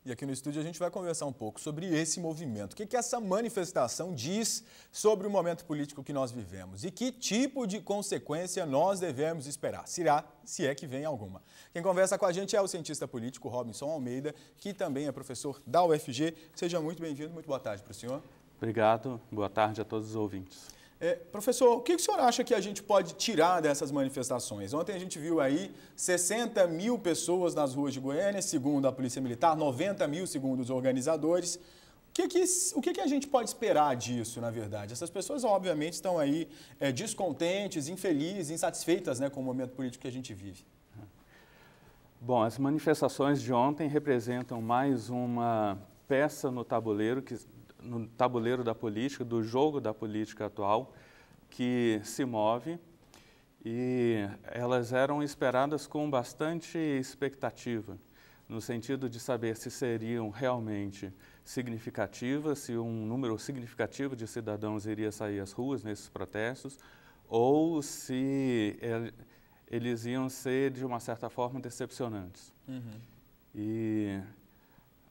E aqui no estúdio a gente vai conversar um pouco sobre esse movimento. O que essa manifestação diz sobre o momento político que nós vivemos e que tipo de consequência nós devemos esperar, se é que vem alguma. Quem conversa com a gente é o cientista político Robinson Almeida, que também é professor da UFG. Seja muito bem-vindo, muito boa tarde para o senhor. Obrigado, boa tarde a todos os ouvintes. Professor, o que o senhor acha que a gente pode tirar dessas manifestações? Ontem a gente viu aí 60 mil pessoas nas ruas de Goiânia, segundo a Polícia Militar, 90 mil segundo os organizadores. O que a gente pode esperar disso, na verdade? Essas pessoas, obviamente, estão aí descontentes, infelizes, insatisfeitas, né, com o momento político que a gente vive. Bom, as manifestações de ontem representam mais uma peça no tabuleiro da política, do jogo da política atual, que se move, e elas eram esperadas com bastante expectativa, no sentido de saber se seriam realmente significativas, se um número significativo de cidadãos iria sair às ruas nesses protestos, ou se eles iam ser, de uma certa forma, decepcionantes. E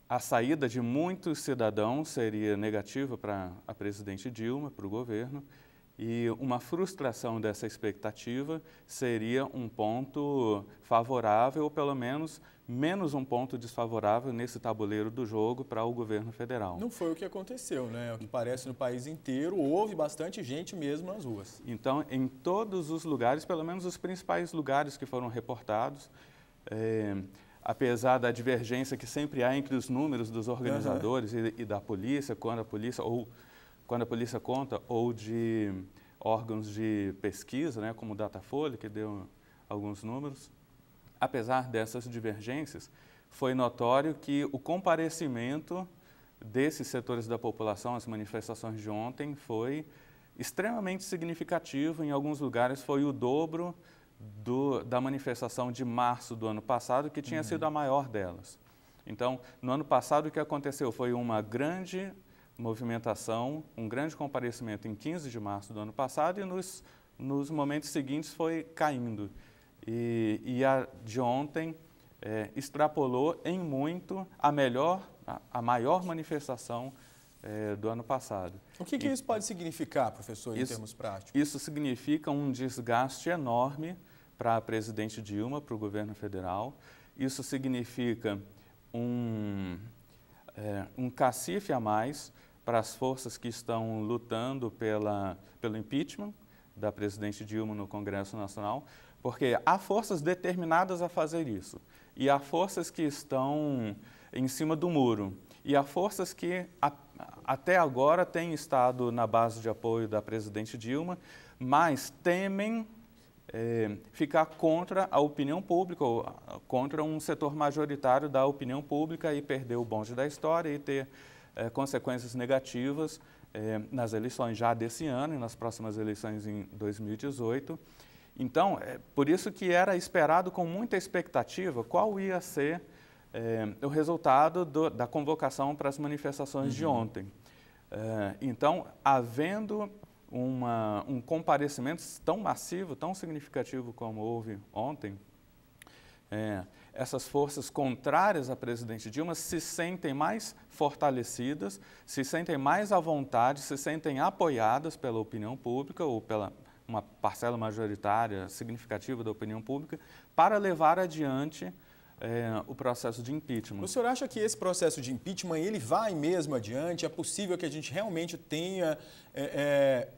a saída de muitos cidadãos seria negativa para a presidente Dilma, para o governo, e uma frustração dessa expectativa seria um ponto favorável, ou pelo menos menos um ponto desfavorável nesse tabuleiro do jogo para o governo federal. Não foi o que aconteceu, né? O que parece no país inteiro, houve bastante gente mesmo nas ruas. Então, em todos os lugares, pelo menos os principais lugares que foram reportados, apesar da divergência que sempre há entre os números dos organizadores e da polícia, quando a polícia conta, ou de órgãos de pesquisa, né, como o Datafolha, que deu alguns números, apesar dessas divergências, foi notório que o comparecimento desses setores da população às manifestações de ontem foi extremamente significativo. Em alguns lugares foi o dobro da manifestação de março do ano passado, que tinha sido a maior delas. Então, no ano passado, o que aconteceu foi uma grande movimentação, um grande comparecimento em 15 de março do ano passado, e nos momentos seguintes foi caindo. E a de ontem extrapolou em muito a maior manifestação do ano passado. O que isso pode significar, professor, em termos práticos? Isso significa um desgaste enorme para a presidente Dilma, para o governo federal. Isso significa um cacife a mais para as forças que estão lutando pelo impeachment da presidente Dilma no Congresso Nacional, porque há forças determinadas a fazer isso, e há forças que estão em cima do muro, e há forças que até agora têm estado na base de apoio da presidente Dilma, mas temem ficar contra a opinião pública, ou contra um setor majoritário da opinião pública e perder o bonde da história e ter consequências negativas nas eleições já desse ano e nas próximas eleições em 2018. Então, por isso que era esperado com muita expectativa qual ia ser o resultado da convocação para as manifestações de ontem. Então, havendo um comparecimento tão massivo, tão significativo como houve ontem, essas forças contrárias à presidente Dilma se sentem mais fortalecidas, se sentem mais à vontade, se sentem apoiadas pela opinião pública ou pela uma parcela majoritária significativa da opinião pública para levar adiante o processo de impeachment. O senhor acha que esse processo de impeachment ele vai mesmo adiante? É possível que a gente realmente tenha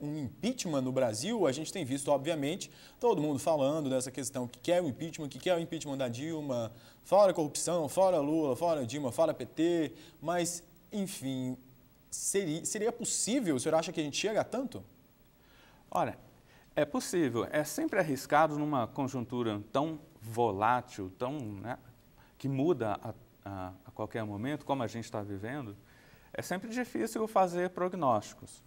um impeachment no Brasil? A gente tem visto, obviamente, todo mundo falando dessa questão que quer o impeachment da Dilma, fora corrupção, fora Lula, fora Dilma, fora PT, mas, enfim, seria possível? O senhor acha que a gente chega a tanto? Olha, é possível. É sempre arriscado numa conjuntura tão volátil, que muda a qualquer momento, como a gente está vivendo, é sempre difícil fazer prognósticos.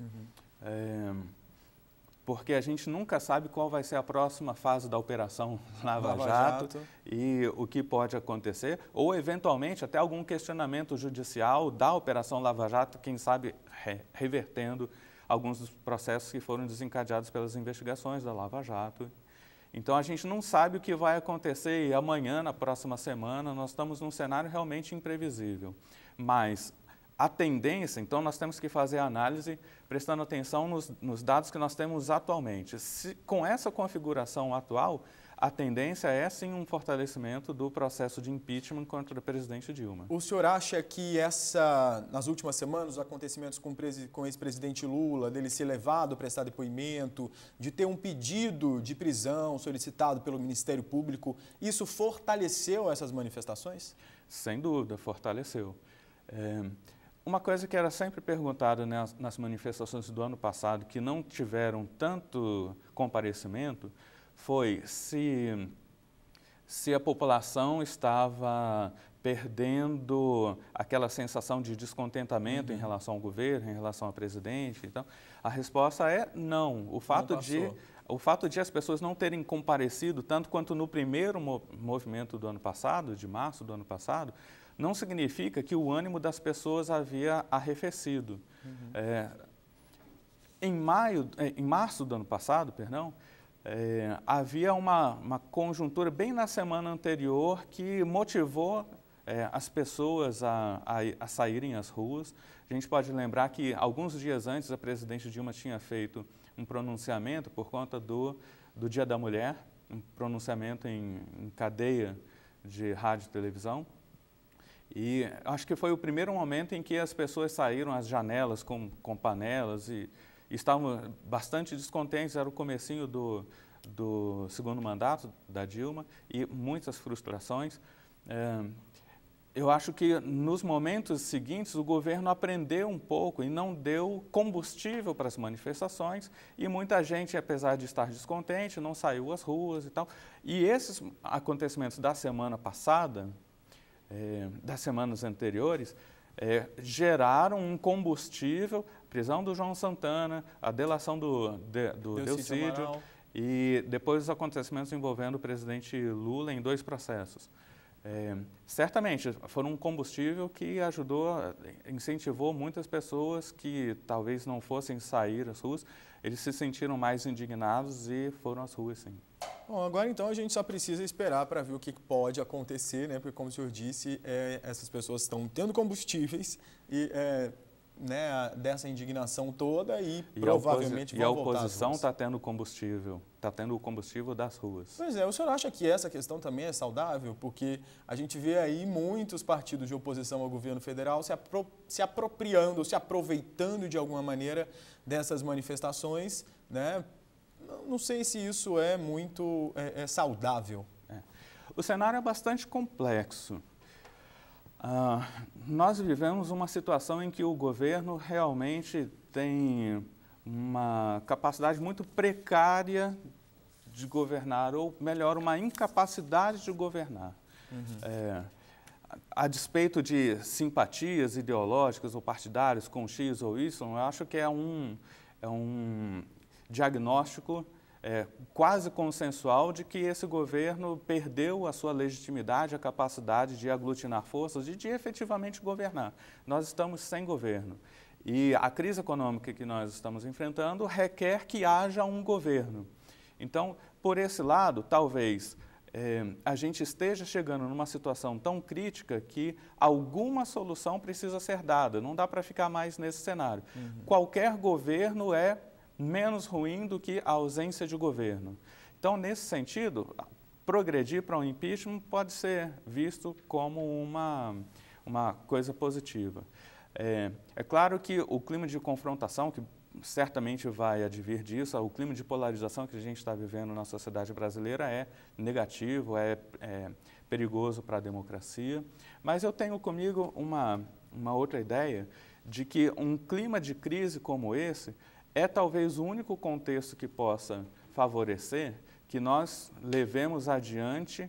Porque a gente nunca sabe qual vai ser a próxima fase da Operação Lava Jato e o que pode acontecer, ou eventualmente até algum questionamento judicial da Operação Lava Jato, quem sabe revertendo alguns dos processos que foram desencadeados pelas investigações da Lava Jato. Então, a gente não sabe o que vai acontecer e amanhã, na próxima semana, nós estamos num cenário realmente imprevisível. Mas a tendência, então, nós temos que fazer a análise prestando atenção nos dados que nós temos atualmente. Com essa configuração atual, a tendência é, sim, um fortalecimento do processo de impeachment contra o presidente Dilma. O senhor acha que nas últimas semanas, os acontecimentos com o ex-presidente Lula, dele ser levado a prestar depoimento, de ter um pedido de prisão solicitado pelo Ministério Público, isso fortaleceu essas manifestações? Sem dúvida, fortaleceu. Uma coisa que era sempre perguntada nas manifestações do ano passado, que não tiveram tanto comparecimento, foi se a população estava perdendo aquela sensação de descontentamento em relação ao governo, em relação ao presidente. Então, a resposta é não. O fato de as pessoas não terem comparecido, tanto quanto no primeiro movimento do ano passado, de março do ano passado, não significa que o ânimo das pessoas havia arrefecido. Em março do ano passado, havia uma conjuntura bem na semana anterior que motivou as pessoas a saírem às ruas. A gente pode lembrar que alguns dias antes a presidente Dilma tinha feito um pronunciamento por conta do Dia da Mulher, um pronunciamento em cadeia de rádio e televisão. E acho que foi o primeiro momento em que as pessoas saíram às janelas com panelas e estavam bastante descontentes. Era o comecinho do segundo mandato da Dilma e muitas frustrações. Eu acho que nos momentos seguintes o governo aprendeu um pouco e não deu combustível para as manifestações e muita gente, apesar de estar descontente, não saiu às ruas e tal. E esses acontecimentos da semana passada, das semanas anteriores, geraram um combustível, prisão do João Santana, a delação do Delcídio e depois os acontecimentos envolvendo o presidente Lula em 2 processos. Certamente foram um combustível que incentivou muitas pessoas que talvez não fossem sair às ruas, eles se sentiram mais indignados e foram às ruas, sim. Bom, agora então a gente só precisa esperar para ver o que pode acontecer, né? Porque como o senhor disse, essas pessoas estão tendo combustíveis e dessa indignação toda e provavelmente vão voltar às ruas. E a oposição está tendo combustível, está tendo o combustível das ruas. Pois é, o senhor acha que essa questão também é saudável? Porque a gente vê aí muitos partidos de oposição ao governo federal se apropriando, se aproveitando de alguma maneira dessas manifestações, né? Não sei se isso é muito saudável. O cenário é bastante complexo. Nós vivemos uma situação em que o governo realmente tem uma capacidade muito precária de governar, ou melhor, uma incapacidade de governar. A despeito de simpatias ideológicas ou partidárias com X ou Y, eu acho que é um diagnóstico quase consensual de que esse governo perdeu a sua legitimidade, a capacidade de aglutinar forças e de efetivamente governar. Nós estamos sem governo. E a crise econômica que nós estamos enfrentando requer que haja um governo. Então, por esse lado, talvez a gente esteja chegando numa situação tão crítica que alguma solução precisa ser dada. Não dá para ficar mais nesse cenário. Qualquer governo é menos ruim do que a ausência de governo. Então, nesse sentido, progredir para um impeachment pode ser visto como uma coisa positiva. É claro que o clima de confrontação, que certamente vai advir disso, o clima de polarização que a gente está vivendo na sociedade brasileira é negativo, é perigoso para a democracia, mas eu tenho comigo uma outra ideia de que um clima de crise como esse é talvez o único contexto que possa favorecer que nós levemos adiante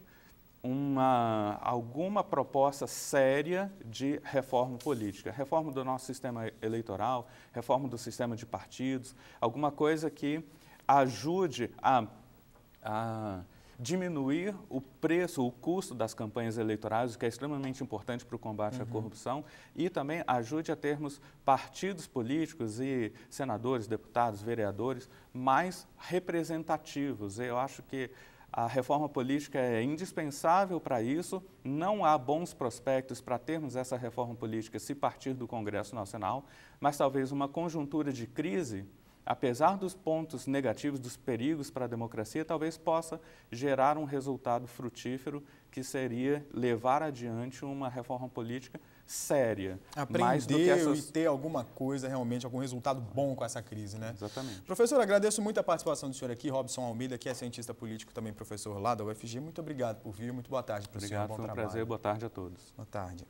alguma proposta séria de reforma política, reforma do nosso sistema eleitoral, reforma do sistema de partidos, alguma coisa que ajude a diminuir o preço, o custo das campanhas eleitorais, o que é extremamente importante para o combate à corrupção, e também ajude a termos partidos políticos e senadores, deputados, vereadores mais representativos. Eu acho que A reforma política é indispensável para isso, não há bons prospectos para termos essa reforma política se partir do Congresso Nacional, mas talvez uma conjuntura de crise, apesar dos pontos negativos, dos perigos para a democracia, talvez possa gerar um resultado frutífero que seria levar adiante uma reforma política séria. Mais do que Aprender e ter alguma coisa, realmente, algum resultado bom com essa crise, né? Exatamente. Professor, agradeço muito a participação do senhor aqui, Robson Almeida, que é cientista político, também professor lá da UFG. Muito obrigado por vir, muito boa tarde para o senhor. Obrigado, foi um prazer, boa tarde a todos. Boa tarde.